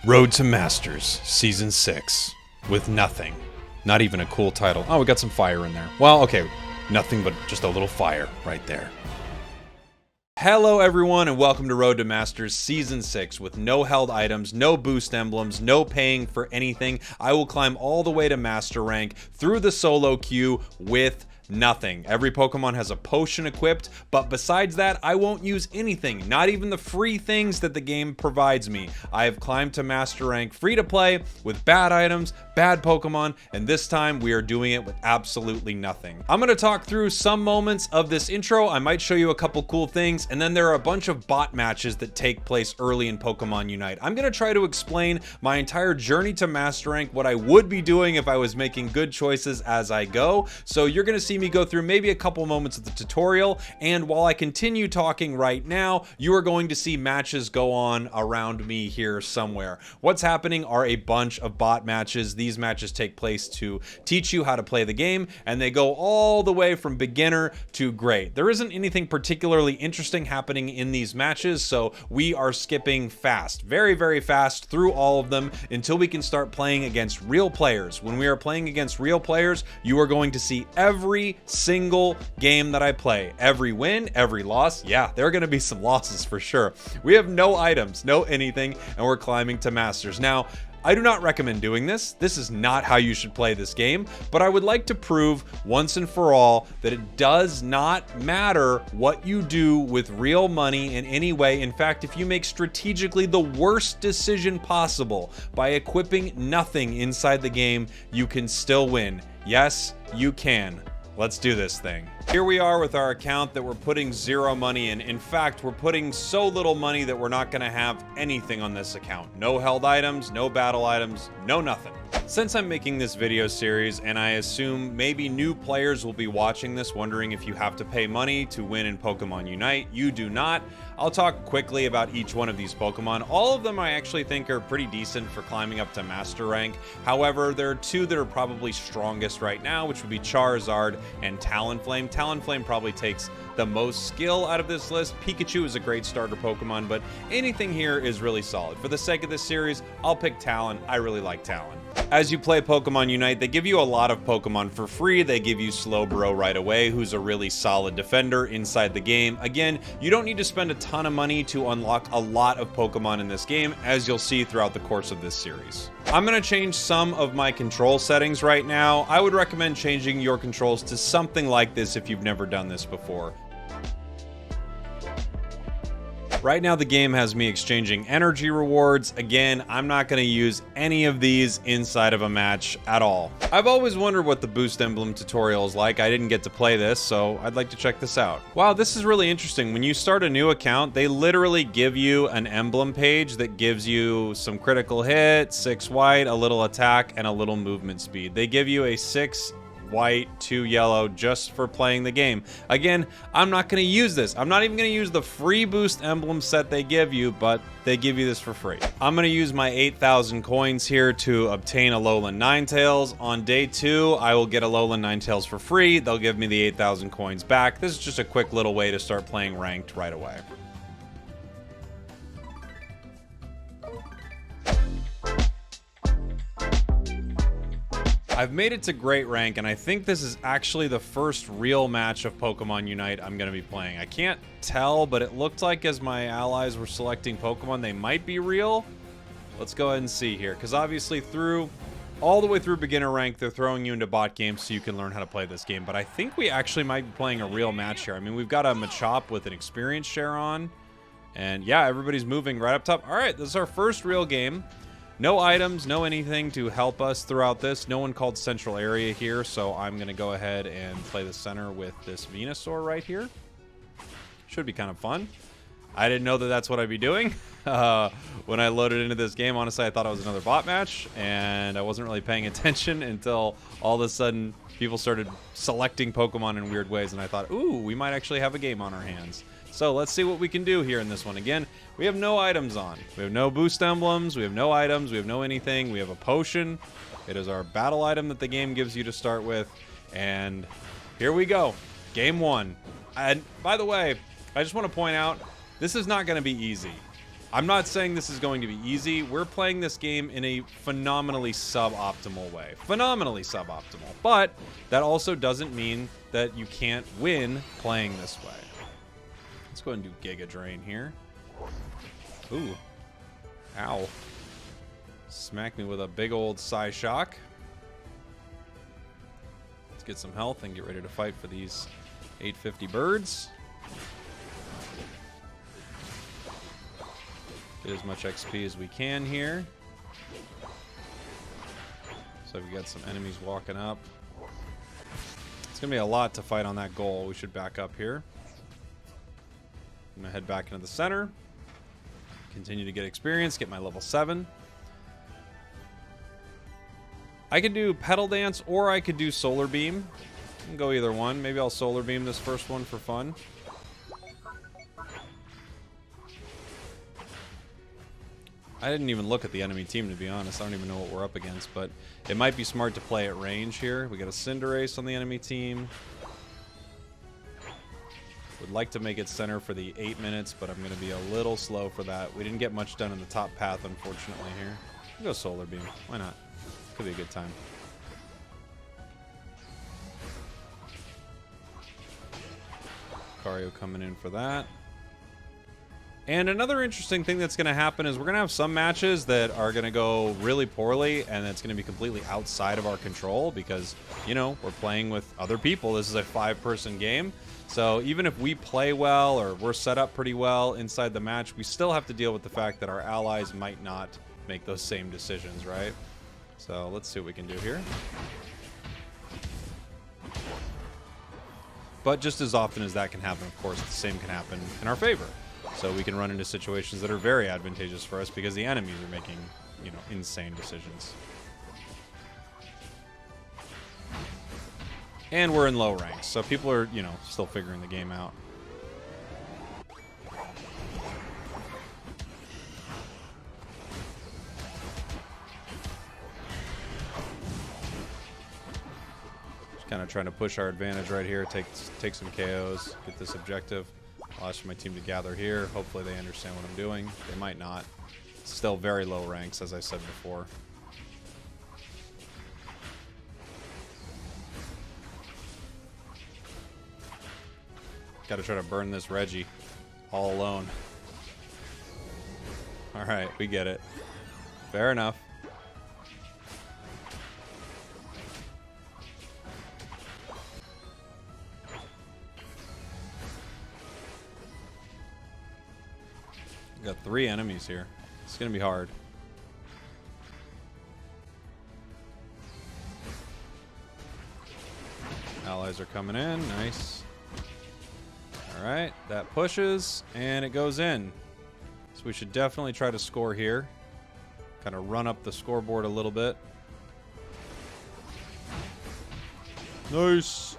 Road to Masters, Season 6, with nothing. Not even a cool title. Oh, we got some fire in there. Well, okay, nothing but just a little fire right there. Hello everyone and welcome to Road to Masters Season 6 with no held items, no boost emblems, no paying for anything. I will climb all the way to Master Rank through the solo queue with nothing. Every Pokemon has a potion equipped, but besides that, I won't use anything, not even the free things that the game provides me. I have climbed to Master Rank free to play with bad items, bad Pokemon, and this time we are doing it with absolutely nothing. I'm going to talk through some moments of this intro. I might show you a couple cool things, and then there are a bunch of bot matches that take place early in Pokemon Unite. I'm going to try to explain my entire journey to Master Rank, what I would be doing if I was making good choices as I go. So you're going to see me go through maybe a couple moments of the tutorial, and while I continue talking right now, you are going to see matches go on around me here somewhere. What's happening are a bunch of bot matches. These matches take place to teach you how to play the game, and they go all the way from beginner to great. There isn't anything particularly interesting happening in these matches, so we are skipping fast, very, very fast through all of them until we can start playing against real players. When we are playing against real players, you are going to see every single game that I play. Every win, every loss. Yeah, there are going to be some losses for sure. We have no items, no anything, and we're climbing to Masters. Now, I do not recommend doing this. This is not how you should play this game, but I would like to prove once and for all that it does not matter what you do with real money in any way. In fact, if you make strategically the worst decision possible by equipping nothing inside the game, you can still win. Yes, you can. Let's do this thing. Here we are with our account that we're putting zero money in. In fact, we're putting so little money that we're not gonna have anything on this account. No held items, no battle items, no nothing. Since I'm making this video series, and I assume maybe new players will be watching this wondering if you have to pay money to win in Pokemon Unite, you do not. I'll talk quickly about each one of these Pokemon. All of them I actually think are pretty decent for climbing up to Master Rank. However, there are two that are probably strongest right now, which would be Charizard and Talonflame. Talonflame probably takes the most skill out of this list. Pikachu is a great starter Pokemon, but anything here is really solid. For the sake of this series, I'll pick Talon. I really like Talon. As you play Pokemon Unite, they give you a lot of Pokemon for free. They give you Slowbro right away, who's a really solid defender inside the game. Again, you don't need to spend a ton of money to unlock a lot of Pokemon in this game, as you'll see throughout the course of this series. I'm going to change some of my control settings right now. I would recommend changing your controls to something like this if you've never done this before. Right now the game has me exchanging energy rewards. Again, I'm not going to use any of these inside of a match at all. I've always wondered what the boost emblem tutorial is like. I didn't get to play this, so I'd like to check this out. Wow, this is really interesting. When you start a new account, they literally give you an emblem page that gives you some critical hit, 6 white, a little attack, and a little movement speed. They give you a 6 white, 2 yellow just for playing the game. Again, I'm not going to use this. I'm not even going to use the free boost emblem set they give you, but they give you this for free. I'm going to use my 8,000 coins here to obtain a Alolan Ninetales. On day 2, I will get a Alolan Ninetales for free. They'll give me the 8,000 coins back. This is just a quick little way to start playing ranked right away. I've made it to great rank, and I think this is actually the first real match of Pokemon Unite I'm going to be playing. I can't tell, but it looked like as my allies were selecting Pokemon, they might be real. Let's go ahead and see here, because obviously all the way through beginner rank, they're throwing you into bot games so you can learn how to play this game. But I think we actually might be playing a real match here. I mean, we've got a Machop with an experience share on, and yeah, everybody's moving right up top. All right, this is our first real game. No items, no anything to help us throughout this. No one called Central Area here, so I'm going to go ahead and play the center with this Venusaur right here. Should be kind of fun. I didn't know that that's what I'd be doing. When I loaded into this game, honestly, I thought it was another bot match, and I wasn't really paying attention until all of a sudden people started selecting Pokemon in weird ways, and I thought, ooh, we might actually have a game on our hands. So let's see what we can do here in this one. Again, we have no items on. We have no boost emblems. We have no items. We have no anything. We have a potion. It is our battle item that the game gives you to start with. And here we go. Game 1. And by the way, I just want to point out, this is not going to be easy. I'm not saying this is going to be easy. We're playing this game in a phenomenally suboptimal way. Phenomenally suboptimal. But that also doesn't mean that you can't win playing this way. Let's go ahead and do Giga Drain here. Ooh. Ow. Smack me with a big old Psy Shock. Let's get some health and get ready to fight for these 850 birds. Get as much XP as we can here. So we got some enemies walking up. It's going to be a lot to fight on that goal. We should back up here. I'm going to head back into the center. Continue to get experience, get my level 7. I could do Pedal Dance or I could do Solar Beam. I can go either one. Maybe I'll Solar Beam this first one for fun. I didn't even look at the enemy team, to be honest. I don't even know what we're up against, but it might be smart to play at range here. We got a Cinderace on the enemy team. Would like to make it center for the 8 minutes, but I'm going to be a little slow for that. We didn't get much done in the top path, unfortunately, here. We'll go Solar Beam. Why not? Could be a good time. Lucario coming in for that. And another interesting thing that's going to happen is we're going to have some matches that are going to go really poorly, and it's going to be completely outside of our control because, you know, we're playing with other people. This is a 5-person game. So even if we play well or we're set up pretty well inside the match, we still have to deal with the fact that our allies might not make those same decisions, right? So let's see what we can do here. But just as often as that can happen, of course, the same can happen in our favor. So we can run into situations that are very advantageous for us because the enemies are making, you know, insane decisions. And we're in low ranks, so people are, you know, still figuring the game out. Just kind of trying to push our advantage right here, take some KOs, get this objective. I'll ask for my team to gather here. Hopefully they understand what I'm doing. They might not. Still very low ranks, as I said before. Gotta try to burn this Reggie all alone. Alright, we get it. Fair enough. Got 3 enemies here. It's gonna be hard. Allies are coming in. Nice. Alright, that pushes, and it goes in. So we should definitely try to score here. Kind of run up the scoreboard a little bit. Nice!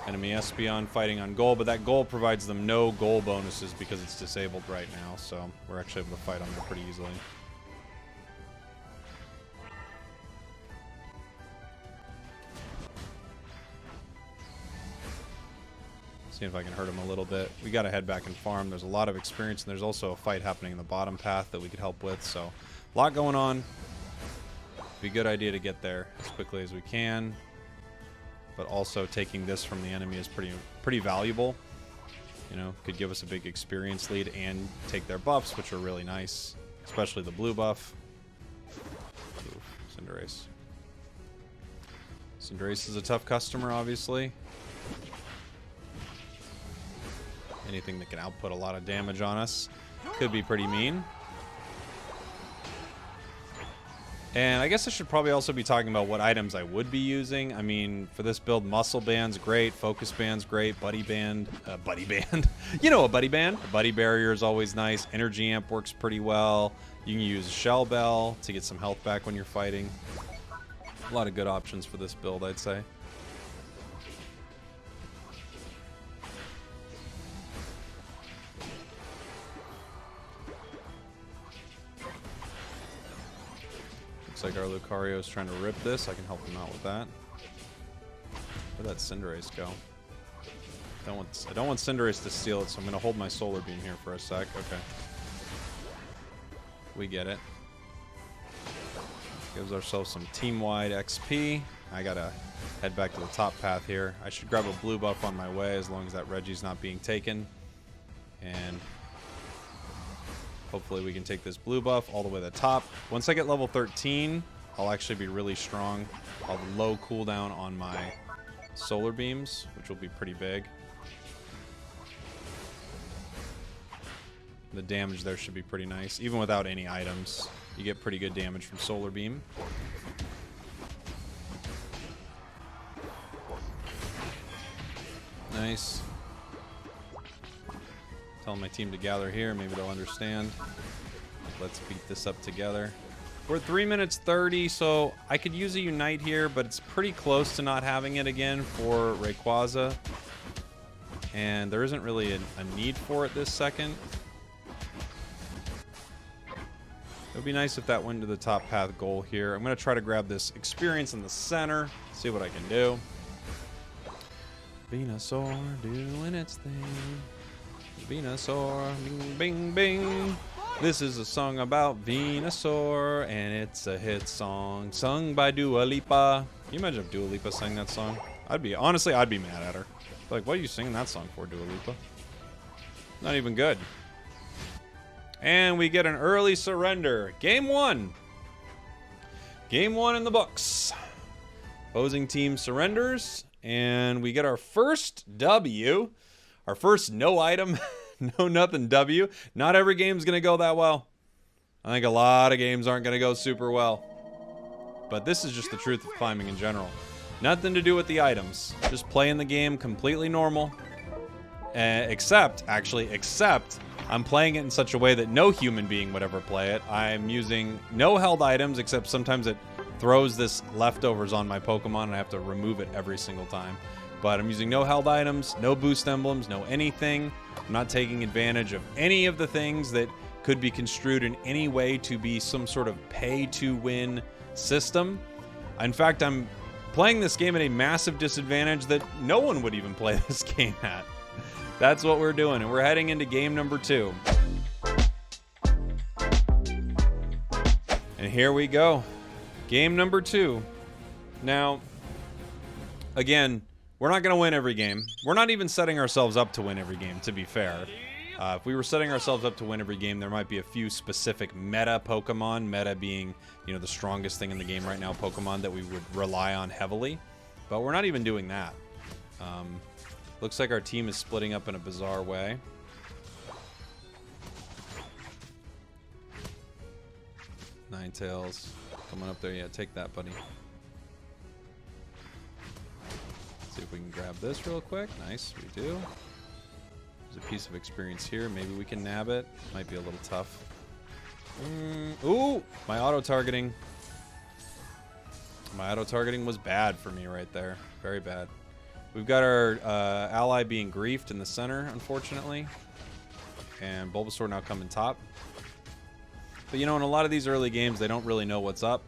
Enemy Espeon fighting on goal, but that goal provides them no goal bonuses because it's disabled right now, so we're actually able to fight on there pretty easily. See if I can hurt him a little bit. We gotta head back and farm. There's a lot of experience, and there's also a fight happening in the bottom path that we could help with, so a lot going on. Be a good idea to get there as quickly as we can. But also taking this from the enemy is pretty valuable. You know, could give us a big experience lead and take their buffs, which are really nice. Especially the blue buff. Ooh, Cinderace. Cinderace is a tough customer, obviously. Anything that can output a lot of damage on us could be pretty mean. And I guess I should probably also be talking about what items I would be using. I mean, for this build, Muscle Band's great, Focus Band's great, Buddy Band. You know a Buddy Band. A Buddy Barrier is always nice. Energy Amp works pretty well. You can use Shell Bell to get some health back when you're fighting. A lot of good options for this build, I'd say. Looks like our Lucario is trying to rip this. I can help him out with that. Where'd that Cinderace go? I don't want Cinderace to steal it, so I'm going to hold my Solar Beam here for a sec. Okay. We get it. Gives ourselves some team-wide XP. I gotta head back to the top path here. I should grab a blue buff on my way as long as that Reggie's not being taken. And hopefully we can take this blue buff all the way to the top. Once I get level 13, I'll actually be really strong. I'll have low cooldown on my solar beams, which will be pretty big. The damage there should be pretty nice. Even without any items, you get pretty good damage from solar beam. Nice. Telling my team to gather here. Maybe they'll understand. Let's beat this up together. We're at 3 minutes 30, so I could use a Unite here, but it's pretty close to not having it again for Rayquaza. And there isn't really a need for it this second. It would be nice if that went to the top path goal here. I'm going to try to grab this experience in the center, see what I can do. Venusaur doing its thing. Venusaur, bing, bing, bing. This is a song about Venusaur, and it's a hit song sung by Dua Lipa. Can you imagine if Dua Lipa sang that song? Honestly, I'd be mad at her. Like, what are you singing that song for, Dua Lipa? Not even good. And we get an early surrender. Game 1. Game 1 in the books. Opposing team surrenders, and we get our first W. Our first no item, no nothing W. Not every game's going to go that well. I think a lot of games aren't going to go super well. But this is just the truth of climbing in general. Nothing to do with the items. Just playing the game completely normal. Except, I'm playing it in such a way that no human being would ever play it. I'm using no held items, except sometimes it throws this leftovers on my Pokemon, and I have to remove it every single time. But I'm using no held items, no boost emblems, no anything. I'm not taking advantage of any of the things that could be construed in any way to be some sort of pay-to-win system. In fact, I'm playing this game at a massive disadvantage that no one would even play this game at. That's what we're doing, and we're heading into game number 2. And here we go. Game number 2. Now, again, we're not going to win every game. We're not even setting ourselves up to win every game, to be fair. If we were setting ourselves up to win every game, there might be a few specific meta Pokemon, meta being, the strongest thing in the game right now, Pokemon that we would rely on heavily. But we're not even doing that. Looks like our team is splitting up in a bizarre way. Ninetales coming up there. Yeah, take that, buddy. See if we can grab this real quick. Nice, we do. There's a piece of experience here. Maybe we can nab it. Might be a little tough. Ooh, my auto-targeting. My auto-targeting was bad for me right there. Very bad. We've got our ally being griefed in the center, unfortunately. And Bulbasaur now coming top. But, in a lot of these early games, they don't really know what's up.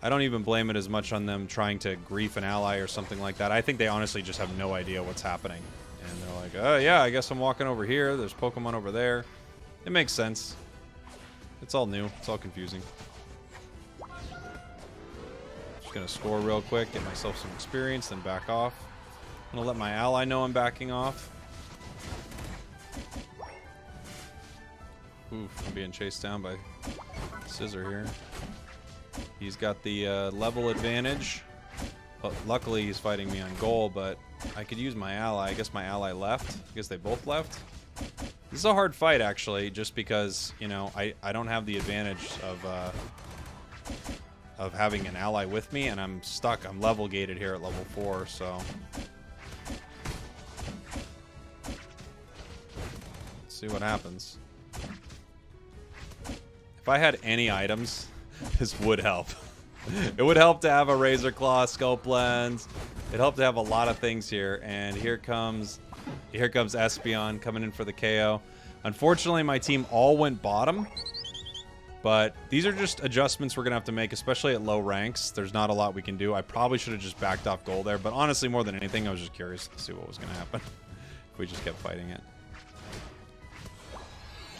I don't even blame it as much on them trying to grief an ally or something like that. I think they honestly just have no idea what's happening. And they're like, oh, yeah, I guess I'm walking over here. There's Pokemon over there. It makes sense. It's all new. It's all confusing. Just going to score real quick, get myself some experience, then back off. I'm going to let my ally know I'm backing off. Oof, I'm being chased down by Scissor here. He's got the level advantage. But luckily, he's fighting me on goal, but I could use my ally. I guess my ally left. I guess they both left. This is a hard fight, actually, just because, I don't have the advantage of having an ally with me, and I'm stuck. I'm level gated here at level 4, so... Let's see what happens. If I had any items, this would help. It would help to have a Razor Claw, Scope Lens. It'd help to have a lot of things here, and here comes Espeon coming in for the KO. Unfortunately, my team all went bottom. But these are just adjustments we're going to have to make, especially at low ranks. There's not a lot we can do. I probably should have just backed off goal there. But honestly, more than anything, I was just curious to see what was going to happen if we just kept fighting it.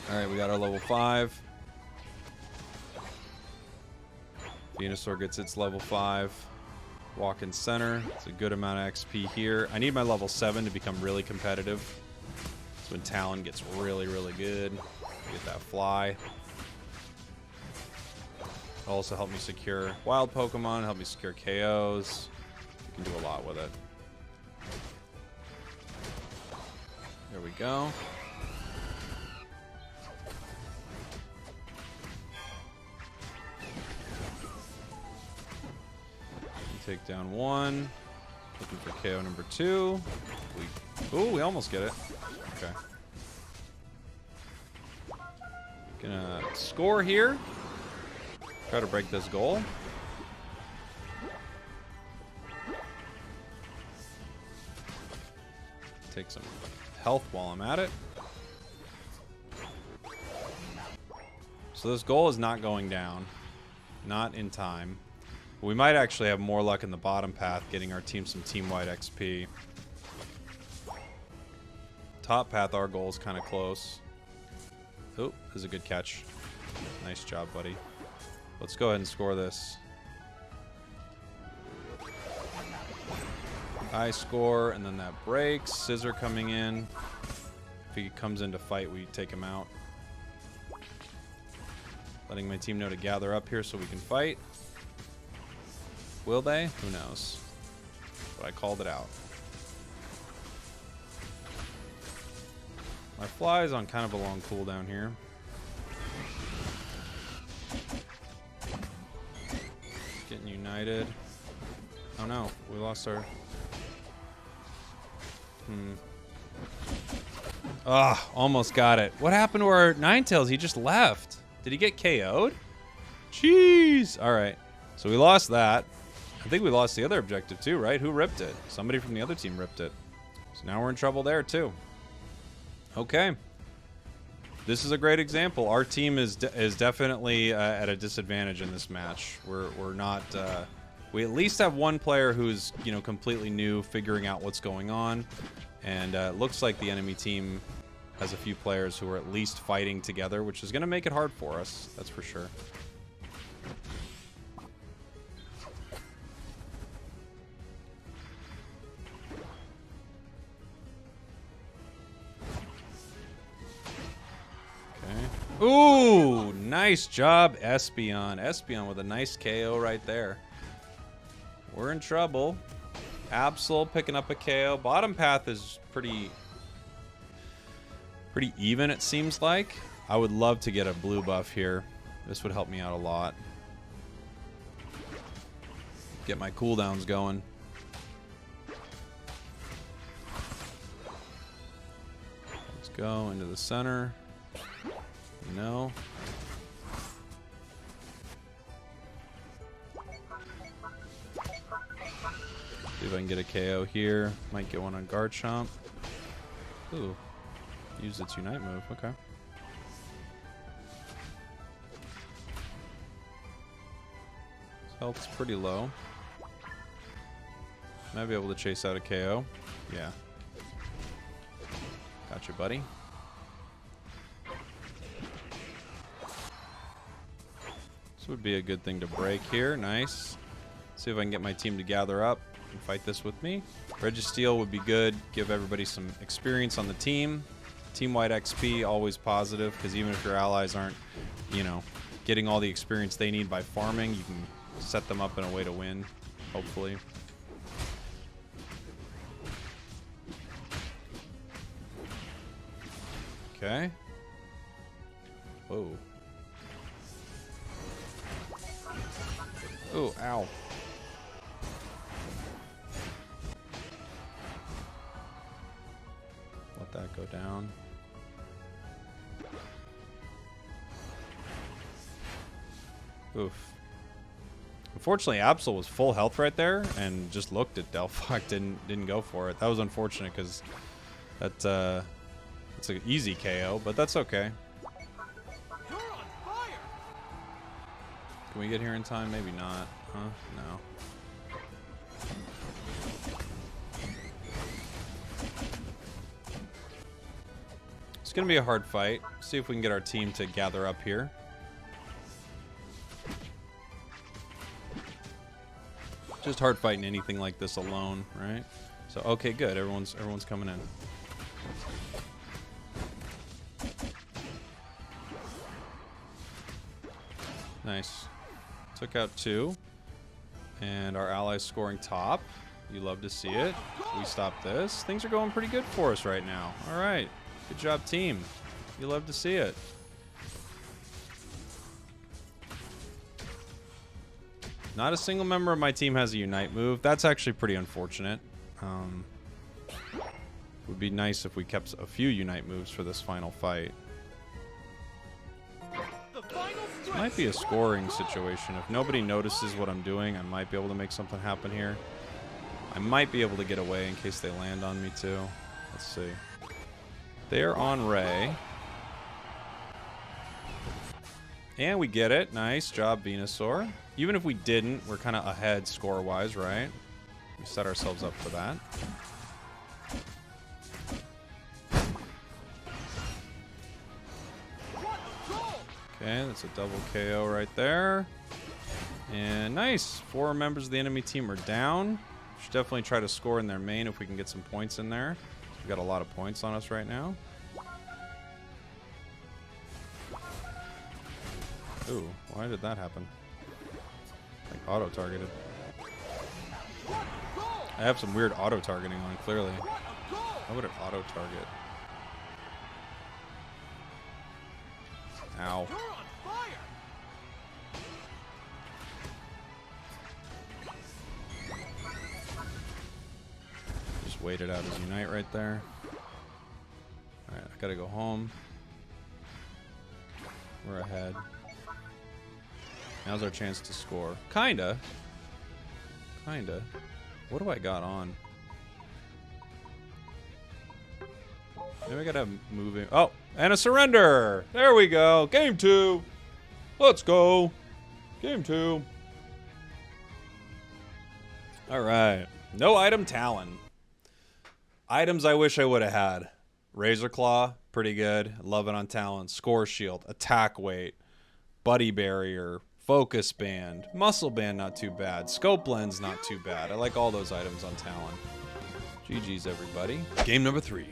Alright, we got our level 5. Venusaur gets its level 5. Walk in center. It's a good amount of XP here. I need my level 7 to become really competitive. That's when Talon gets really, really good. Get that fly. Also help me secure wild Pokemon, help me secure KOs. You can do a lot with it. There we go. Take down 1. Looking for KO number 2. We almost get it. Okay. Gonna score here. Try to break this goal. Take some health while I'm at it. So this goal is not going down. Not in time. We might actually have more luck in the bottom path, getting our team some team-wide XP. Top path, our goal is kind of close. Oh, this is a good catch. Nice job, buddy. Let's go ahead and score this. High score, and then that breaks. Scissor coming in. If he comes in to fight, we take him out. Letting my team know to gather up here so we can fight. Will they? Who knows? But I called it out. My fly is on kind of a long cooldown here. Getting united. Oh no, we lost our... Ah, almost got it. What happened to our Ninetales? He just left. Did he get KO'd? Jeez. Alright. So we lost that. I think we lost the other objective too, right? Who ripped it? Somebody from the other team ripped it. So now we're in trouble there too. Okay. This is a great example. Our team is definitely at a disadvantage in this match. We're not... we at least have one player who's, you know, completely new, figuring out what's going on. And it looks like the enemy team has a few players who are at least fighting together, which is going to make it hard for us. That's for sure. Ooh, nice job, Espeon. Espeon with a nice KO right there. We're in trouble. Absol picking up a KO. Bottom path is pretty even, it seems like. I would love to get a blue buff here. This would help me out a lot. Get my cooldowns going. Let's go into the center. No. See if I can get a KO here. Might get one on Garchomp. Ooh. Use its Unite move. Okay. His health's pretty low. Might be able to chase out a KO. Yeah. Gotcha, buddy. This would be a good thing to break here. Nice. See if I can get my team to gather up and fight this with me. Registeel would be good. Give everybody some experience on the team. Team-wide XP, always positive, because even if your allies aren't, you know, getting all the experience they need by farming, you can set them up in a way to win, hopefully. Okay. Whoa. Oh, ow. Let that go down. Oof. Unfortunately, Absol was full health right there and just looked at Delphox, didn't go for it. That was unfortunate because that's an easy KO, but that's okay. Can we get here in time? Maybe not. Huh? No. going to be a hard fight. See if we can get our team to gather up here. Just hard fighting anything like this alone, right? So, okay, good. Everyone's coming in. Nice. Took out 2. And our allies scoring top. You love to see it. We stopped this. Things are going pretty good for us right now. All right. Good job, team. You love to see it. Not a single member of my team has a unite move. That's actually pretty unfortunate. Would be nice if we kept a few unite moves for this final fight. Might be a scoring situation. If nobody notices what I'm doing, I might be able to make something happen here. I might be able to get away in case they land on me too. Let's see. They're on Ray. And we get it. Nice job, Venusaur. Even if we didn't, we're kind of ahead score-wise, right? We set ourselves up for that. Okay, that's a double KO right there. And nice. 4 members of the enemy team are down. Should definitely try to score in their main if we can get some points in there. We've got a lot of points on us right now. Ooh, why did that happen? Like auto-targeted. I have some weird auto-targeting on, clearly. How would it auto-target? Ow. Just waited out his unite right there. Alright, I gotta go home. We're ahead. Now's our chance to score. Kinda. Kinda. What do I got on? Maybe I gotta move in. Oh, and a surrender. There we go. Game 2. Let's go. Game 2. All right. No item Talon. Items I wish I would have had. Razor Claw, pretty good. Love it on Talon. Score Shield, Attack Weight, Buddy Barrier, Focus Band, Muscle Band, not too bad. Scope Lens, not too bad. I like all those items on Talon. GG's, everybody. Game number 3.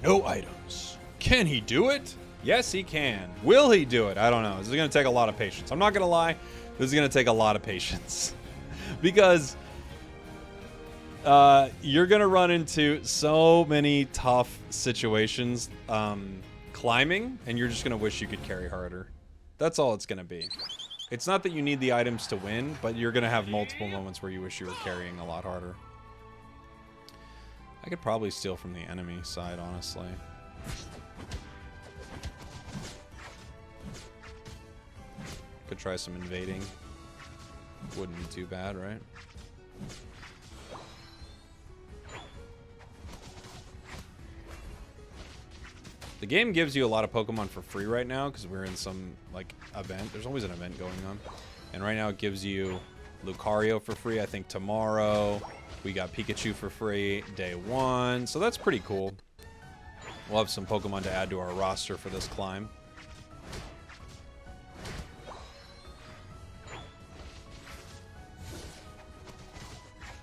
No items. Can he do it? Yes, he can. Will he do it? I don't know. This is going to take a lot of patience. I'm not going to lie. This is going to take a lot of patience. Because you're going to run into so many tough situations climbing, and you're just going to wish you could carry harder. That's all it's going to be. It's not that you need the items to win, but you're going to have multiple moments where you wish you were carrying a lot harder. I could probably steal from the enemy side, honestly. Could try some invading. Wouldn't be too bad, right? The game gives you a lot of Pokemon for free right now because we're in some, like, event. There's always an event going on. And right now it gives you Lucario for free, I think, tomorrow. We got Pikachu for free day 1. So that's pretty cool. We'll have some Pokemon to add to our roster for this climb.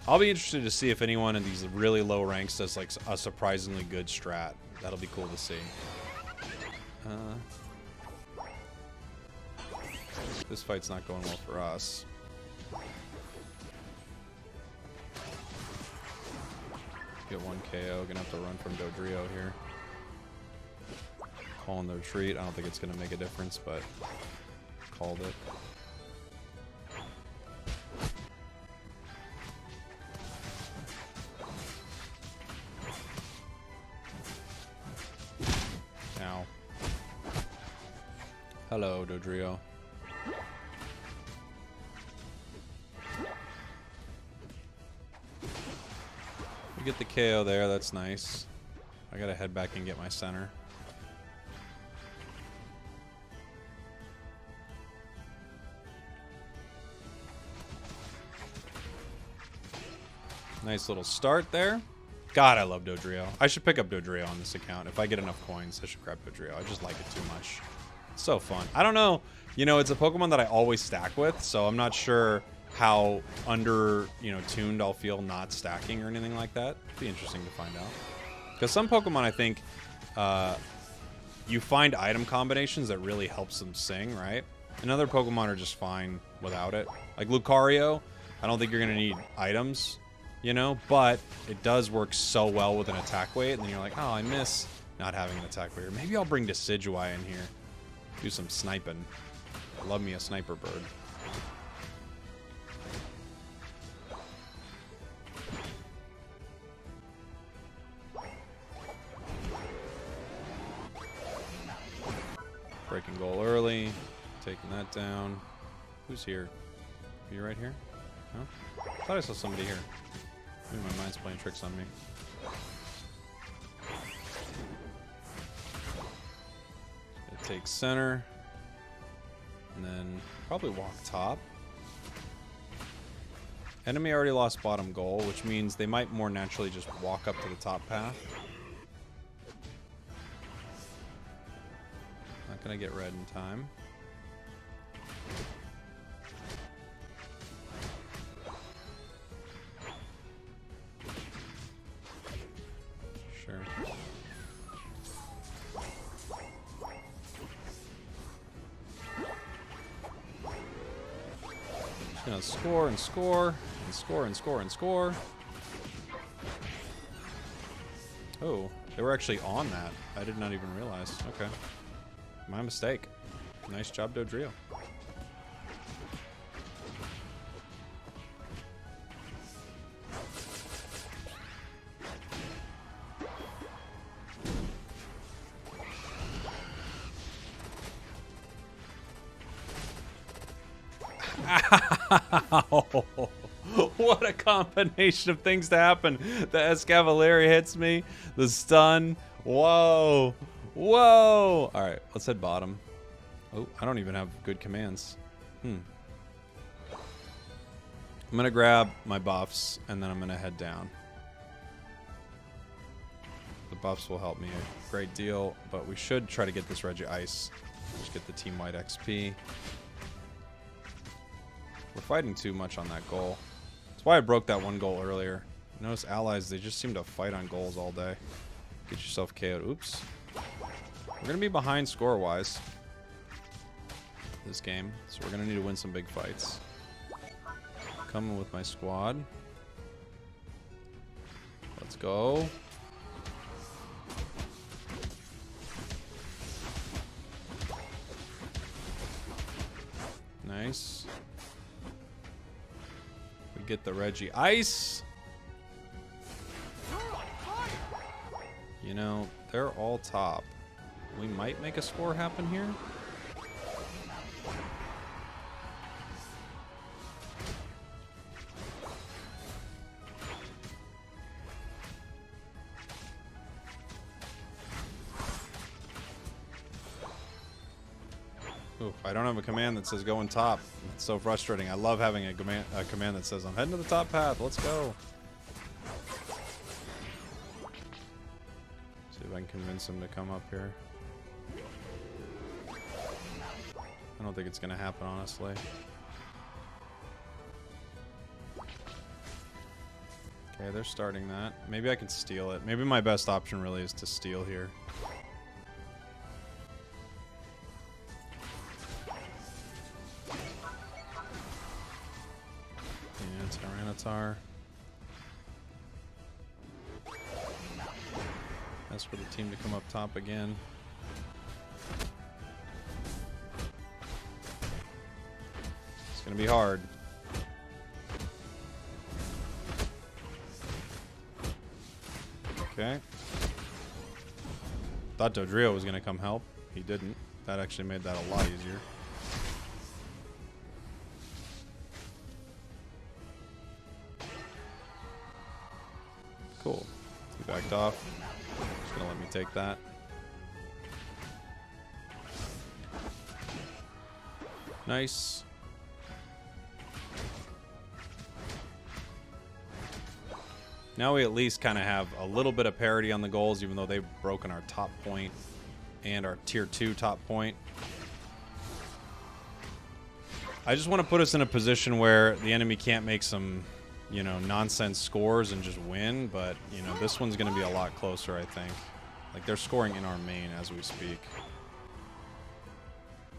I'll be interested to see if anyone in these really low ranks does like a surprisingly good strat. That'll be cool to see. This fight's not going well for us. Get 1 KO. Gonna have to run from Dodrio here. Calling the retreat. I don't think it's gonna make a difference, but called it. Ow. Hello, Dodrio. We get the KO there, that's nice. I gotta head back and get my center. Nice little start there. God, I love Dodrio. I should pick up Dodrio on this account. If I get enough coins, I should grab Dodrio. I just like it too much. It's so fun. I don't know. You know, it's a Pokemon that I always stack with, so I'm not sure how tuned I'll feel not stacking or anything like that. It'd be interesting to find out. Because some Pokemon, I think, you find item combinations that really helps them sing, right? And other Pokemon are just fine without it. Like Lucario, I don't think you're going to need items, you know? But it does work so well with an attack weight, and then you're like, oh, I miss not having an attack weight. Or maybe I'll bring Decidueye in here. Do some sniping. I love me a sniper bird. Breaking goal early. Taking that down. Who's here? Are you right here? No? I thought I saw somebody here. Maybe my mind's playing tricks on me. It takes center. And then probably walk top. Enemy already lost bottom goal, which means they might more naturally just walk up to the top path. Not gonna get red in time. Sure. Just gonna score and score and score and score and score. Oh, they were actually on that. I did not even realize. Okay. My mistake. Nice job, Dodrio. Ow. What a combination of things to happen. The Escavalier hits me. The stun. Whoa. Whoa! Alright, let's head bottom. Oh, I don't even have good commands. I'm gonna grab my buffs, and then I'm gonna head down. The buffs will help me a great deal, but we should try to get this Regice. Just get the team-wide XP. We're fighting too much on that goal. That's why I broke that one goal earlier. Notice allies, they just seem to fight on goals all day. Get yourself KO'd. Oops. We're going to be behind score-wise this game, so we're going to need to win some big fights. Coming with my squad. Let's go. Nice. We get the Regice. You know, they're all top. We might make a score happen here. Ooh, I don't have a command that says go on top. It's so frustrating. I love having a command that says I'm heading to the top path. Let's go. See if I can convince him to come up here. I don't think it's going to happen, honestly. Okay, they're starting that. Maybe I can steal it. Maybe my best option really is to steal here. Yeah, Tyranitar. That's for the team to come up top again. It's gonna be hard. Okay. Thought Dodrio was gonna come help. He didn't. That actually made that a lot easier. Cool. He backed off. Just gonna let me take that. Nice. Now we at least kind of have a little bit of parity on the goals, even though they've broken our top point and our tier 2 top point. I just want to put us in a position where the enemy can't make some, you know, nonsense scores and just win, but, you know, this one's going to be a lot closer, I think. Like, they're scoring in our main as we speak.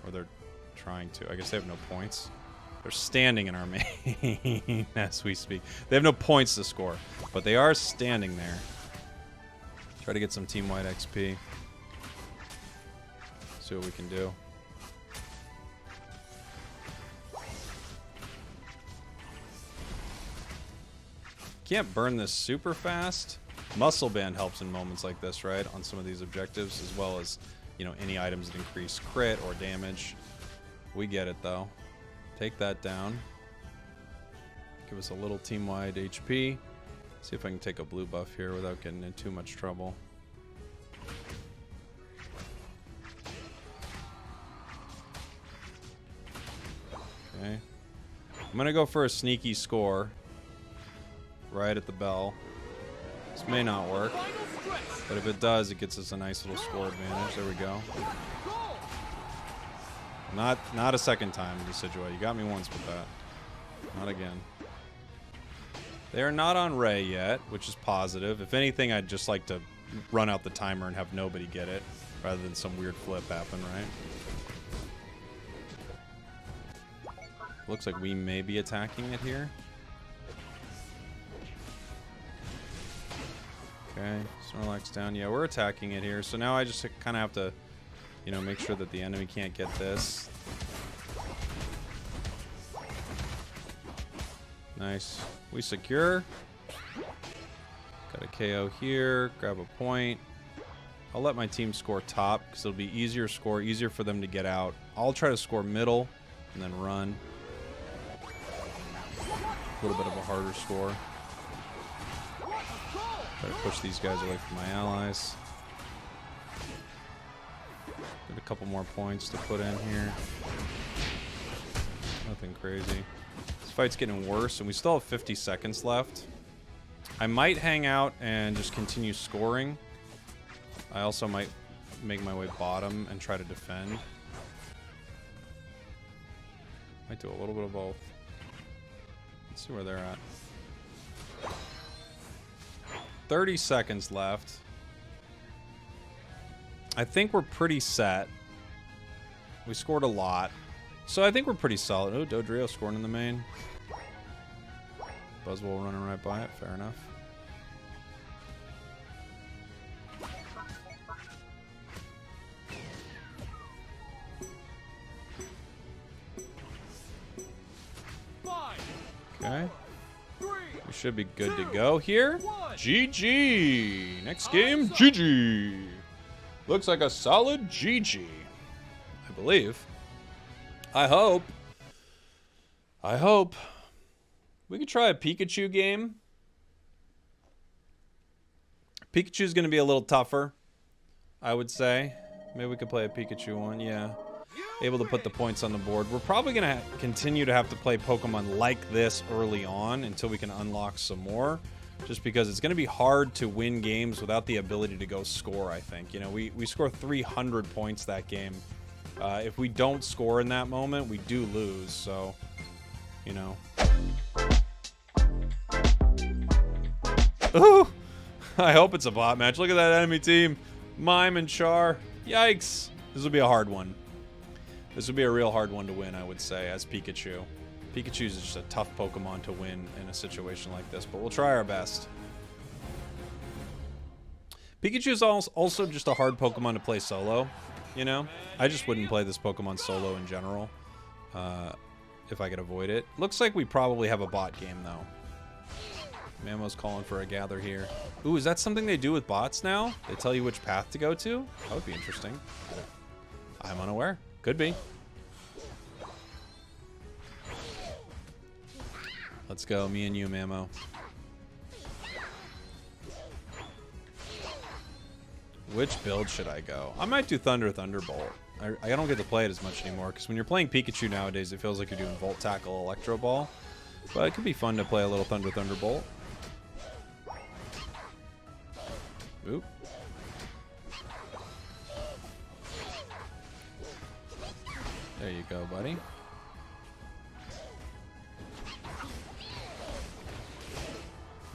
Or they're trying to. I guess they have no points. They're standing in our main as we speak. They have no points to score, but they are standing there. Try to get some team-wide XP. See what we can do. Can't burn this super fast. Muscle Band helps in moments like this, right? On some of these objectives, as well as, you know, any items that increase crit or damage. We get it, though. Take that down. Give us a little team-wide HP. See if I can take a blue buff here without getting in too much trouble. Okay. I'm going to go for a sneaky score. Right at the bell. This may not work, but if it does, it gets us a nice little score advantage. There we go. Not a second time, Decidueye. You got me once with that. Not again. They are not on Ray yet, which is positive. If anything, I'd just like to run out the timer and have nobody get it, rather than some weird flip happen, right? Looks like we may be attacking it here. Okay, Snorlax down. Yeah, we're attacking it here. So now I just kind of have to, you know, make sure that the enemy can't get this. Nice. We secure. Got a KO here. Grab a point. I'll let my team score top because it'll be easier score, easier for them to get out. I'll try to score middle and then run. A little bit of a harder score. Try to push these guys away from my allies. Get a couple more points to put in here. Nothing crazy. This fight's getting worse, and we still have 50 seconds left. I might hang out and just continue scoring. I also might make my way bottom and try to defend. Might do a little bit of both. Let's see where they're at. 30 seconds left. I think we're pretty set. We scored a lot. So I think we're pretty solid. Oh, Dodrio scoring in the main. Buzzwole running right by it. Fair enough. Okay. We should be good to go here. GG. Next game, GG. Looks like a solid GG. I believe. I hope. We could try a Pikachu game. Pikachu's going to be a little tougher, I would say. Maybe we could play a Pikachu one, yeah. Able to put the points on the board. We're probably going to continue to have to play Pokemon like this early on until we can unlock some more. Just because it's going to be hard to win games without the ability to go score, I think. You know, we score 300 points that game. If we don't score in that moment, we do lose. So, you know. Ooh! I hope it's a bot match. Look at that enemy team. Mime and Char. Yikes. This will be a hard one. This would be a real hard one to win, I would say, as Pikachu. Pikachu is just a tough Pokemon to win in a situation like this, but we'll try our best. Pikachu is also just a hard Pokemon to play solo, you know? I just wouldn't play this Pokemon solo in general, if I could avoid it. Looks like we probably have a bot game, though. Mamo's calling for a gather here. Ooh, is that something they do with bots now? They tell you which path to go to? That would be interesting. I'm unaware. Could be. Let's go, me and you, Mamo. Which build should I go? I might do Thunderbolt. I don't get to play it as much anymore, because when you're playing Pikachu nowadays, it feels like you're doing Volt Tackle, Electro Ball. But it could be fun to play a little Thunderbolt. Oop. There you go, buddy.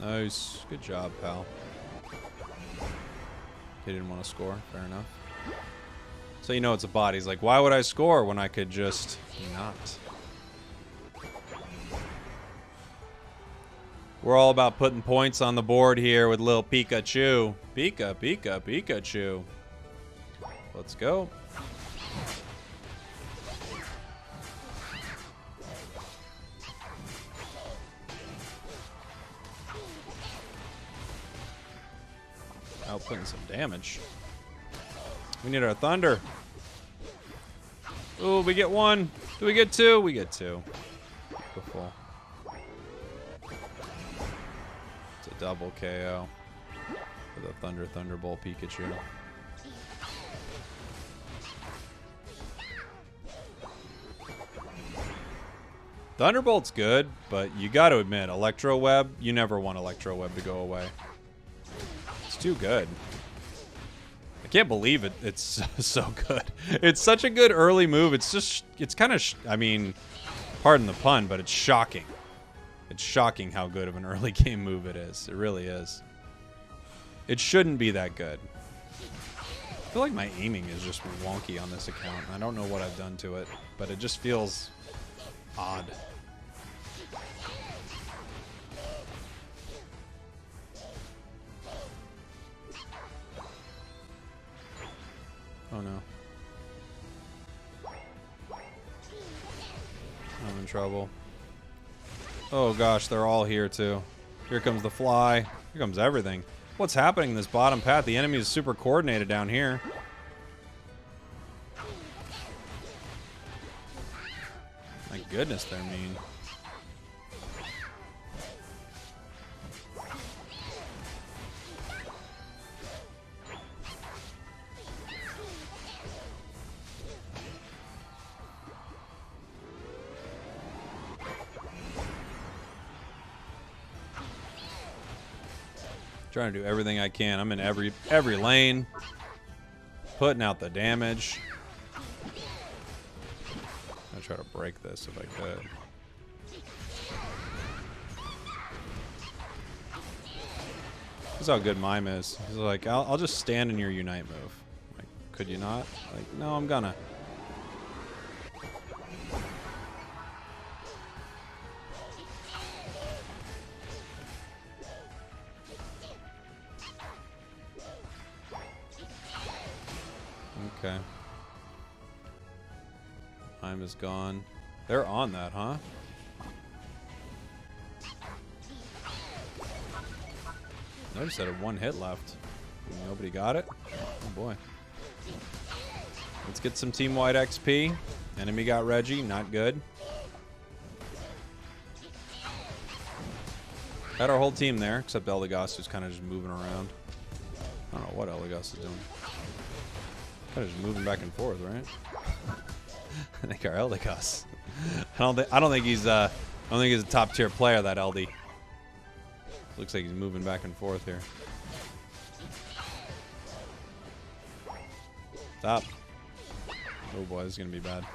Nice. Good job, pal. He didn't want to score. Fair enough. So you know it's a bot. He's like, why would I score when I could just not? We're all about putting points on the board here with little Pikachu. Pikachu. Let's go. Outputting some damage. We need our thunder. Ooh, we get one. Do we get two? We get two. Beautiful. It's a double KO with a Thunderbolt Pikachu. Thunderbolt's good, but you got to admit, Electro Web, you never want Electro Web to go away. It's too good. I can't believe it. It's so good. It's such a good early move. It's just, it's kind of, I mean, pardon the pun, but it's shocking. It's shocking how good of an early game move it is. It really is. It shouldn't be that good. I feel like my aiming is just wonky on this account. I don't know what I've done to it, but it just feels odd. Oh no. I'm in trouble. Oh gosh, they're all here too. Here comes the fly. Here comes everything. What's happening in this bottom path? The enemy is super coordinated down here. My goodness, they're mean. Trying to do everything I can. I'm in every lane, putting out the damage. I'll try to break this if I could. This is how good Mime is. He's like, I'll just stand in your Unite move. Like, could you not? Like, no, I'm gonna. Okay. Time is gone. They're on that, huh? I just had one hit left. Nobody got it? Oh boy. Let's get some team-wide XP. Enemy got Reggie, not good. Had our whole team there, except Eldegoss, who's kind of just moving around. I don't know what Eldegoss is doing. Kind of just moving back and forth, right? I think our Eldegoss. I don't think he's a top tier player, that LD. Looks like he's moving back and forth here. Stop. Oh boy, this is gonna be bad.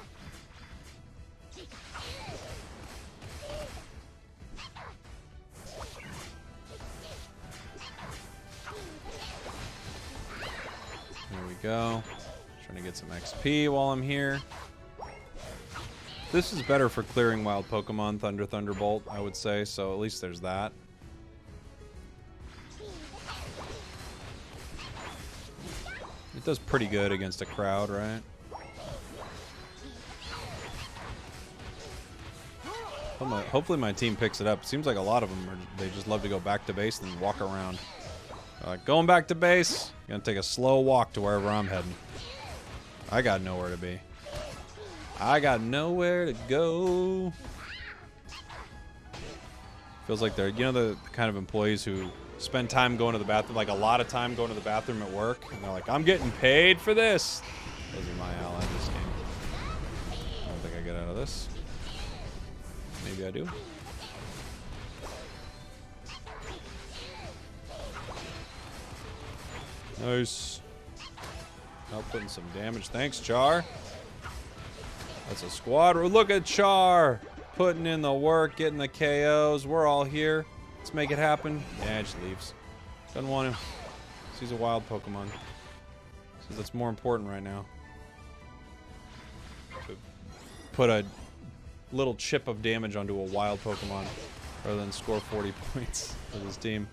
There we go. Trying to get some XP while I'm here. This is better for clearing wild Pokemon, Thunderbolt, I would say, so at least there's that. It does pretty good against a crowd, right? Hopefully my team picks it up. Seems like a lot of them, they just love to go back to base and walk around. Going back to base, gonna take a slow walk to wherever I'm heading. I got nowhere to be. I got nowhere to go. Feels like they're, you know, the kind of employees who spend time going to the bathroom, like a lot of time going to the bathroom at work, and they're like, I'm getting paid for this. Those are my allies this game. I don't think I get out of this. Maybe I do. Nice. Now putting some damage. Thanks, Char. That's a squad. Look at Char. Putting in the work, getting the KOs. We're all here. Let's make it happen. Yeah, just leaves. Doesn't want to. He's a wild Pokemon. Says that's more important right now. To put a little chip of damage onto a wild Pokemon rather than score 40 points for this team.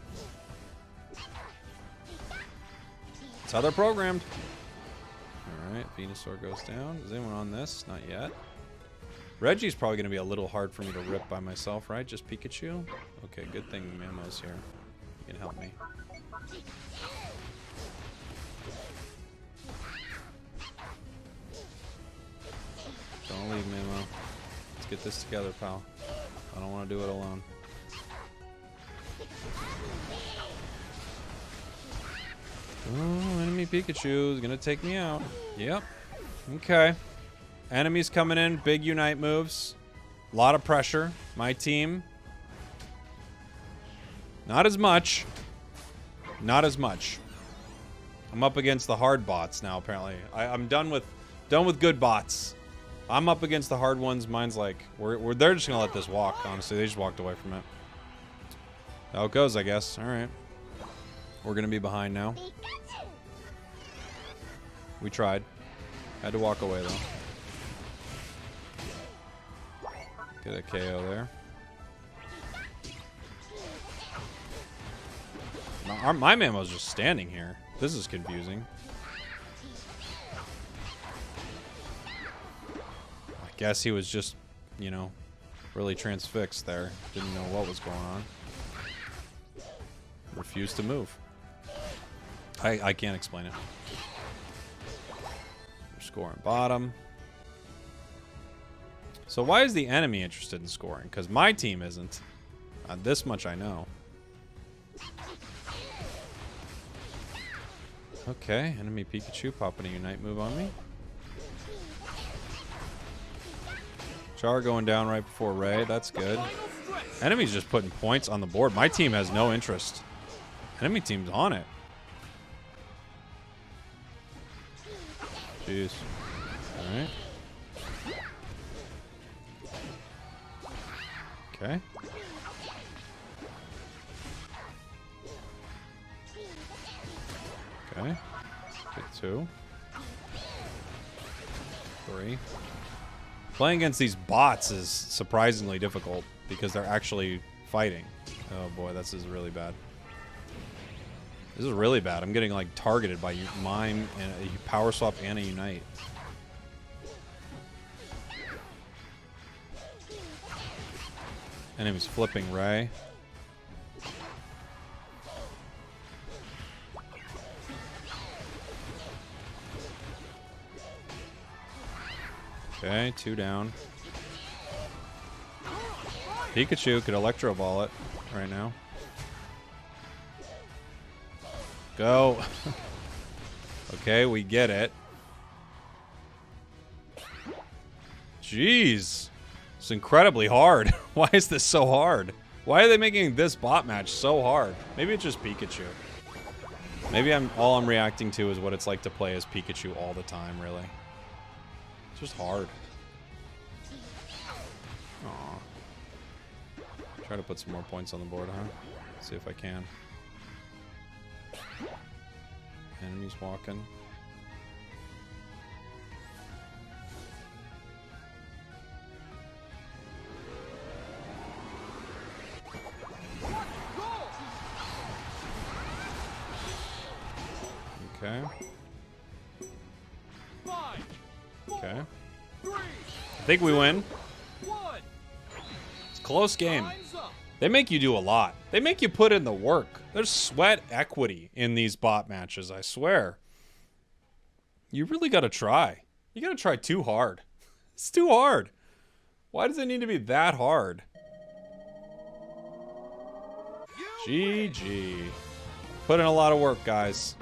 That's how they're programmed. Alright, Venusaur goes down. Is anyone on this? Not yet. Reggie's probably going to be a little hard for me to rip by myself, right? Just Pikachu? Okay, good thing Mamo's here. You can help me. Don't leave, Mamo. Let's get this together, pal. I don't want to do it alone. Oh, enemy Pikachu is going to take me out. Yep. Okay. Enemies coming in. Big Unite moves. A lot of pressure. My team. Not as much. Not as much. I'm up against the hard bots now, apparently. I'm done with good bots. I'm up against the hard ones. Mine's like, they're just going to let this walk, honestly. They just walked away from it. How it goes, I guess. All right. We're going to be behind now. We tried. Had to walk away, though. Get a KO there. My Mamo's just standing here. This is confusing. I guess he was just, you know, really transfixed there. Didn't know what was going on. Refused to move. I can't explain it. We're scoring bottom. So why is the enemy interested in scoring? Because my team isn't. This much I know. Okay, enemy Pikachu popping a Unite move on me. Char going down right before Ray. That's good. Enemy's just putting points on the board. My team has no interest. Enemy team's on it. Jeez. Alright. Okay. Okay. Get 2. 3. Playing against these bots is surprisingly difficult because they're actually fighting. Oh boy, this is really bad. This is really bad. I'm getting like targeted by Mime and a Power Swap and a Unite. Enemy's flipping Ray. Okay, 2 down. Pikachu could Electro Ball it right now. Go. Okay, we get it. Jeez. It's incredibly hard. Why is this so hard? Why are they making this bot match so hard? Maybe it's just Pikachu. Maybe all I'm reacting to is what it's like to play as Pikachu all the time, really. It's just hard. Aw. Try to put some more points on the board, huh? See if I can. Enemies walking. Okay. Okay. I think we win. It's a close game. They make you do a lot. They make you put in the work. There's sweat equity in these bot matches, I swear. You really gotta try. You gotta try too hard. It's too hard. Why does it need to be that hard? GG. Put in a lot of work, guys.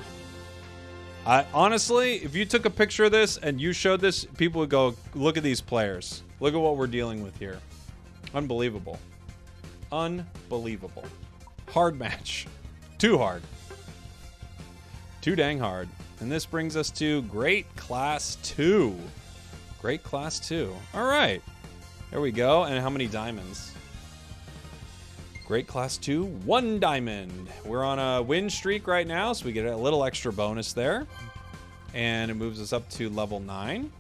Honestly, if you took a picture of this and you showed this, people would go, look at these players. Look at what we're dealing with here. Unbelievable. Unbelievable. Hard match. Too hard. Too dang hard. And this brings us to Great Class 2. Great Class 2. All right. There we go. And how many diamonds? Great Class 2, 1 diamond. We're on a win streak right now, so we get a little extra bonus there. And it moves us up to level 9.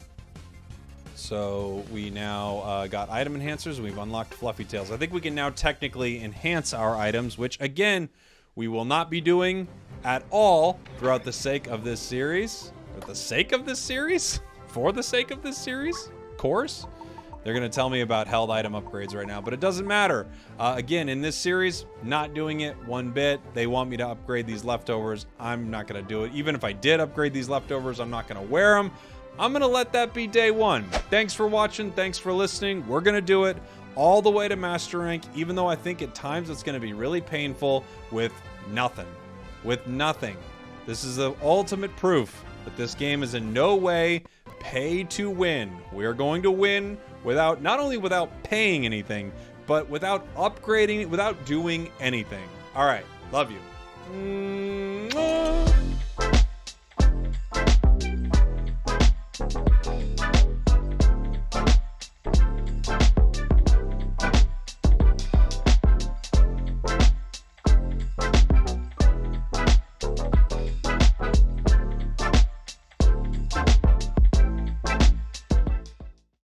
So we now got item enhancers. We've unlocked Fluffy Tails. I think we can now technically enhance our items, which, again, we will not be doing at all throughout the sake of this series. For the sake of this series? For the sake of this series? Course? They're going to tell me about held item upgrades right now, but it doesn't matter. Again, in this series, not doing it one bit. They want me to upgrade these leftovers. I'm not going to do it. Even if I did upgrade these leftovers, I'm not going to wear them. I'm going to let that be day one. Thanks for watching. Thanks for listening. We're going to do it all the way to Master Rank, even though I think at times it's going to be really painful with nothing. With nothing. This is the ultimate proof that this game is in no way pay to win. We are going to win without, not only without paying anything, but without upgrading, without doing anything. All right. Love you.